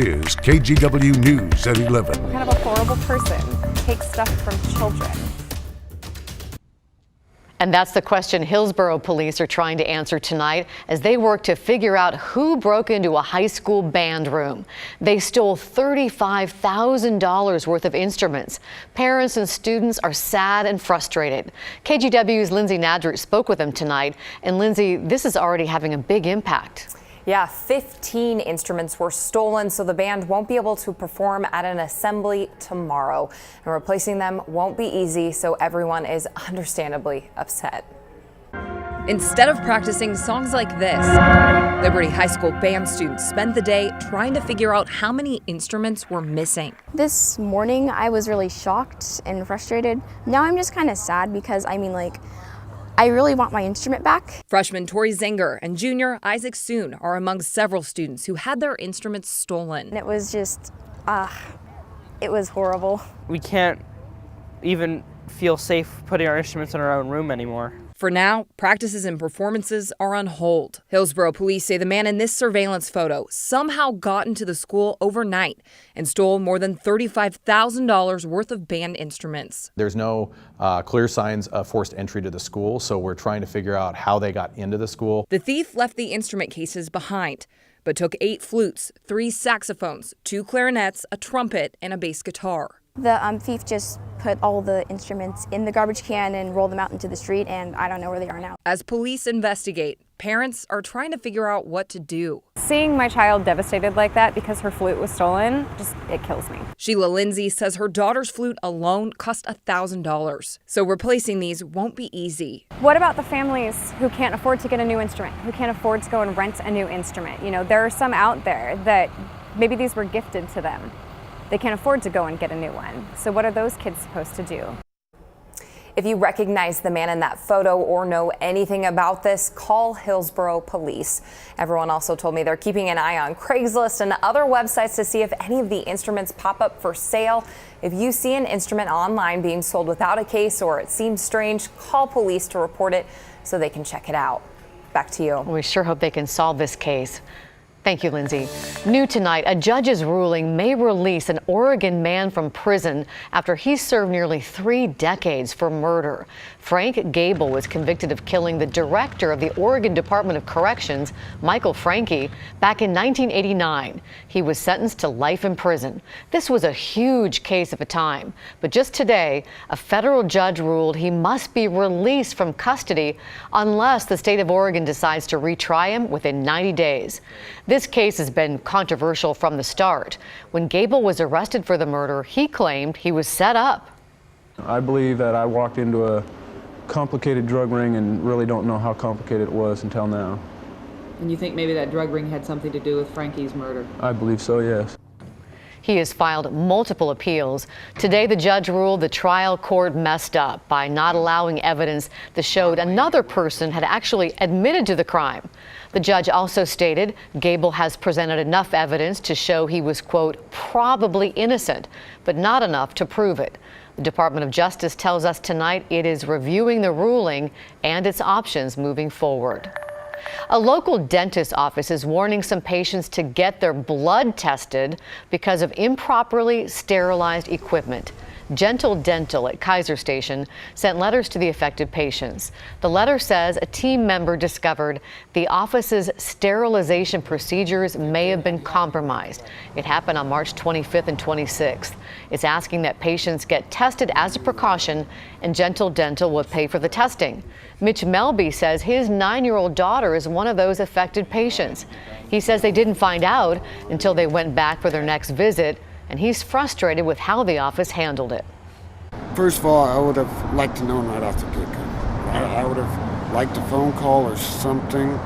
Is KGW News at 11. Kind of a horrible person takes stuff from children. And that's the question Hillsborough police are trying to answer tonight as they work to figure out who broke into a high school band room. They stole $35,000 worth of instruments. Parents and students are sad and frustrated. KGW's Lindsay Nadrich spoke with them tonight. And Lindsay, this is already having a big impact. Yeah, 15 instruments were stolen, so the band won't be able to perform at an assembly tomorrow. And replacing them won't be easy, so everyone is understandably upset. Instead of practicing songs like this, Liberty High School band students spent the day trying to figure out how many instruments were missing. This morning, I was really shocked and frustrated. Now I'm just kind of sad because, I really want my instrument back. Freshman Tori Zenger and junior Isaac Soon are among several students who had their instruments stolen. And it was just, it was horrible. We can't even feel safe putting our instruments in our own room anymore. For now, practices and performances are on hold. Hillsborough police say the man in this surveillance photo somehow got into the school overnight and stole more than $35,000 worth of band instruments. There's no clear signs of forced entry to the school, so we're trying to figure out how they got into the school. The thief left the instrument cases behind, but took 8 flutes, 3 saxophones, 2 clarinets, a trumpet, and a bass guitar. The thief just put all the instruments in the garbage can and rolled them out into the street, and I don't know where they are now. As police investigate, parents are trying to figure out what to do. Seeing my child devastated like that because her flute was stolen, it kills me. Sheila Lindsay says her daughter's flute alone cost $1,000. So replacing these won't be easy. What about the families who can't afford to get a new instrument, who can't afford to go and rent a new instrument? You know, there are some out there that maybe these were gifted to them. They can't afford to go and get a new one. So what are those kids supposed to do? If you recognize the man in that photo or know anything about this, call Hillsborough Police. Everyone also told me they're keeping an eye on Craigslist and other websites to see if any of the instruments pop up for sale. If you see an instrument online being sold without a case or it seems strange, call police to report it so they can check it out. Back to you. We sure hope they can solve this case. Thank you, Lindsay. New tonight, a judge's ruling may release an Oregon man from prison after he served nearly 3 decades for murder. Frank Gable was convicted of killing the director of the Oregon Department of Corrections, Michael Franke, back in 1989. He was sentenced to life in prison. This was a huge case of a time. But just today, a federal judge ruled he must be released from custody unless the state of Oregon decides to retry him within 90 days. This case has been controversial from the start. When Gable was arrested for the murder, he claimed he was set up. I believe that I walked into a complicated drug ring and really don't know how complicated it was until now. And you think maybe that drug ring had something to do with Frankie's murder? I believe so, yes. He has filed multiple appeals. Today, the judge ruled the trial court messed up by not allowing evidence that showed another person had actually admitted to the crime. The judge also stated Gable has presented enough evidence to show he was, quote, probably innocent, but not enough to prove it. The Department of Justice tells us tonight it is reviewing the ruling and its options moving forward. A local dentist office is warning some patients to get their blood tested because of improperly sterilized equipment. Gentle Dental at Kaiser Station sent letters to the affected patients. The letter says a team member discovered the office's sterilization procedures may have been compromised. It happened on March 25th and 26th. It's asking that patients get tested as a precaution, and Gentle Dental will pay for the testing. Mitch Melby says his 9-year-old daughter is one of those affected patients. He says they didn't find out until they went back for their next visit, and he's frustrated with how the office handled it. First of all, I would have liked to know right off the get-go. I would have liked a phone call or something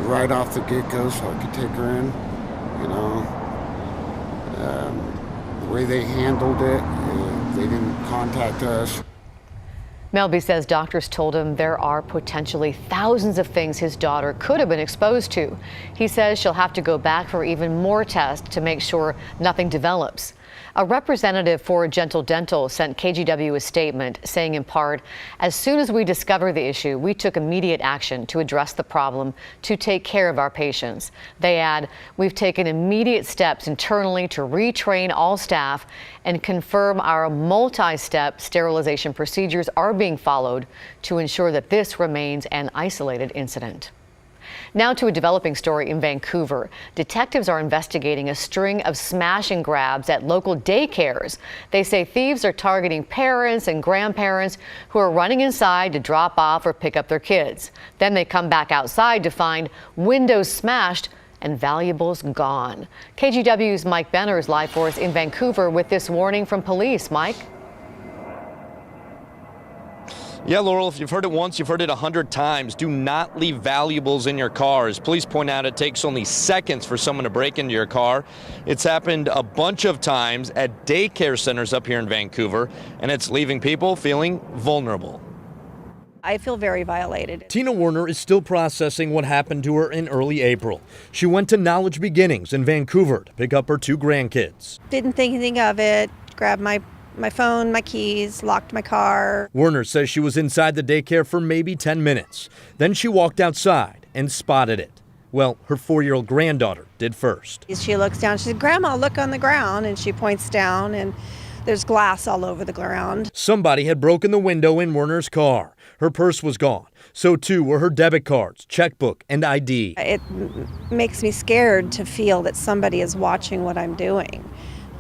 right off the get-go so I could take her in. You know, the way they handled it, they didn't contact us. Melby says doctors told him there are potentially thousands of things his daughter could have been exposed to. He says she'll have to go back for even more tests to make sure nothing develops. A representative for Gentle Dental sent KGW a statement saying, in part, as soon as we discovered the issue, we took immediate action to address the problem to take care of our patients. They add, we've taken immediate steps internally to retrain all staff and confirm our multi-step sterilization procedures are being followed to ensure that this remains an isolated incident. Now to a developing story in Vancouver. Detectives are investigating a string of smash and grabs at local daycares. They say thieves are targeting parents and grandparents who are running inside to drop off or pick up their kids. Then they come back outside to find windows smashed and valuables gone. KGW's Mike Benner is live for us in Vancouver with this warning from police. Mike? Yeah, Laurel, if you've heard it once, you've heard it 100 times. Do not leave valuables in your cars. Police point out it takes only seconds for someone to break into your car. It's happened a bunch of times at daycare centers up here in Vancouver, and it's leaving people feeling vulnerable. I feel very violated. Tina Werner is still processing what happened to her in early April. She went to Knowledge Beginnings in Vancouver to pick up her 2 grandkids. Didn't think anything of it. Grabbed my phone, my keys, locked my car. Werner says she was inside the daycare for maybe 10 minutes. Then she walked outside and spotted it. Well, her 4-year-old granddaughter did first. She looks down, she said, Grandma, look on the ground. And she points down and there's glass all over the ground. Somebody had broken the window in Werner's car. Her purse was gone. So too were her debit cards, checkbook, and ID. It makes me scared to feel that somebody is watching what I'm doing,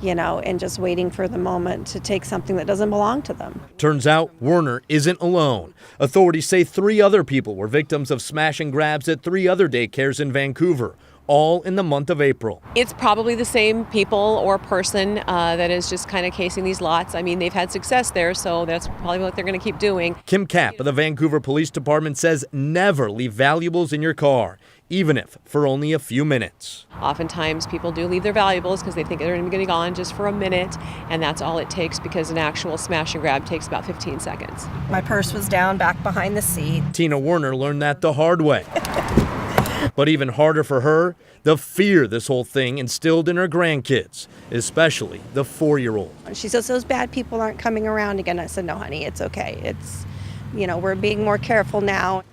and just waiting for the moment to take something that doesn't belong to them. Turns out Werner isn't alone. Authorities say 3 other people were victims of smash and grabs at 3 other daycares in Vancouver, all in the month of April. It's probably the same people or person that is just kind of casing these lots. I mean, they've had success there, so that's probably what they're going to keep doing. Kim Kapp of the Vancouver Police Department says never leave valuables in your car, even if for only a few minutes. Oftentimes people do leave their valuables because they think they're going to be gone just for a minute, and that's all it takes because an actual smash and grab takes about 15 seconds. My purse was down back behind the seat. Tina Werner learned that the hard way. But even harder for her, the fear this whole thing instilled in her grandkids, especially the 4-year-old. She says those bad people aren't coming around again. I said, no, honey, it's okay. It's, we're being more careful now.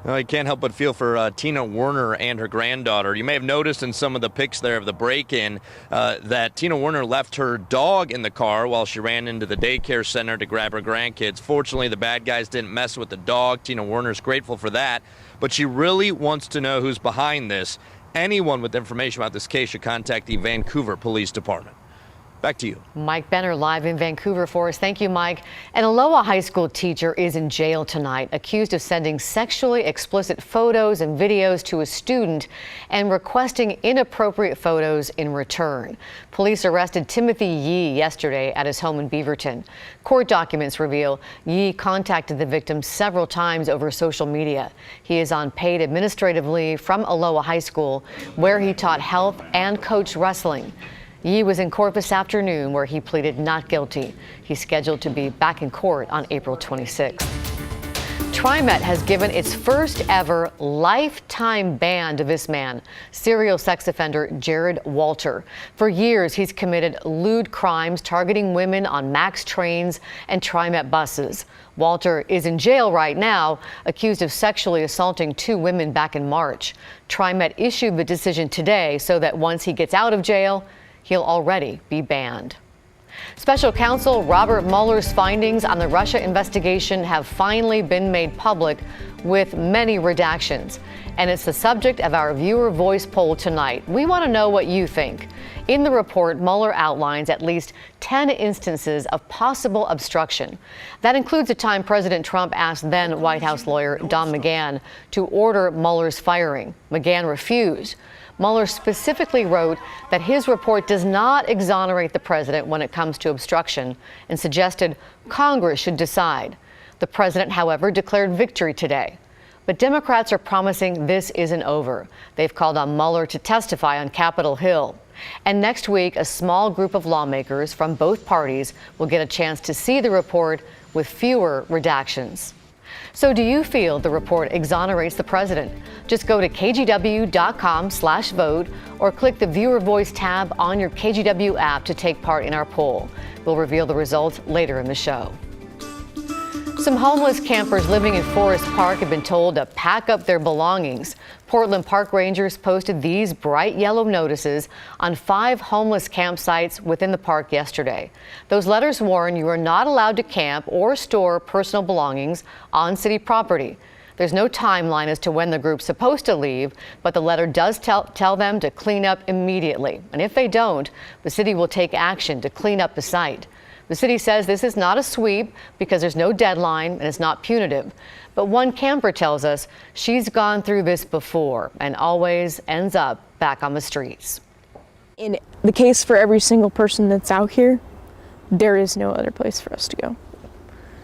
Well, I can't help but feel for Tina Werner and her granddaughter. You may have noticed in some of the pics there of the break-in that Tina Werner left her dog in the car while she ran into the daycare center to grab her grandkids. Fortunately, the bad guys didn't mess with the dog. Tina Werner's grateful for that, but she really wants to know who's behind this. Anyone with information about this case should contact the Vancouver Police Department. Back to you. Mike Benner live in Vancouver for us. Thank you, Mike. An Aloha High School teacher is in jail tonight, accused of sending sexually explicit photos and videos to a student and requesting inappropriate photos in return. Police arrested Timothy Yee yesterday at his home in Beaverton. Court documents reveal Yee contacted the victim several times over social media. He is on paid administrative leave from Aloha High School, where he taught health and coached wrestling. Yee was in court this afternoon where he pleaded not guilty. He's scheduled to be back in court on April 26th. TriMet has given its first ever lifetime ban to this man, serial sex offender Jared Walter. For years, he's committed lewd crimes targeting women on MAX trains and TriMet buses. Walter is in jail right now, accused of sexually assaulting 2 women back in March. TriMet issued the decision today so that once he gets out of jail, he'll already be banned. Special counsel Robert Mueller's findings on the Russia investigation have finally been made public with many redactions. And it's the subject of our viewer voice poll tonight. We want to know what you think. In the report, Mueller outlines at least 10 instances of possible obstruction. That includes the time President Trump asked then White House lawyer Don McGahn to order Mueller's firing. McGahn refused. Mueller specifically wrote that his report does not exonerate the president when it comes to obstruction and suggested Congress should decide. The president, however, declared victory today. But Democrats are promising this isn't over. They've called on Mueller to testify on Capitol Hill. And next week, a small group of lawmakers from both parties will get a chance to see the report with fewer redactions. So do you feel the report exonerates the president? Just go to kgw.com/vote or click the Viewer Voice tab on your KGW app to take part in our poll. We'll reveal the results later in the show. Some homeless campers living in Forest Park have been told to pack up their belongings. Portland Park Rangers posted these bright yellow notices on 5 homeless campsites within the park yesterday. Those letters warn you are not allowed to camp or store personal belongings on city property. There's no timeline as to when the group's supposed to leave, but the letter does tell them to clean up immediately. And if they don't, the city will take action to clean up the site. The city says this is not a sweep because there's no deadline and it's not punitive. But one camper tells us she's gone through this before and always ends up back on the streets. In the case for every single person that's out here, there is no other place for us to go.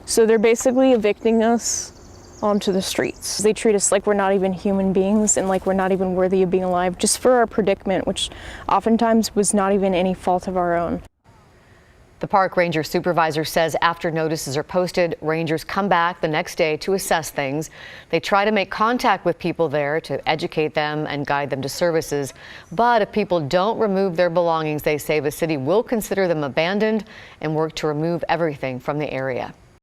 So they're basically evicting us onto the streets. They treat us like we're not even human beings and like we're not even worthy of being alive just for our predicament, which oftentimes was not even any fault of our own. The park ranger supervisor says after notices are posted, rangers come back the next day to assess things. They try to make contact with people there to educate them and guide them to services. But if people don't remove their belongings, they say the city will consider them abandoned and work to remove everything from the area.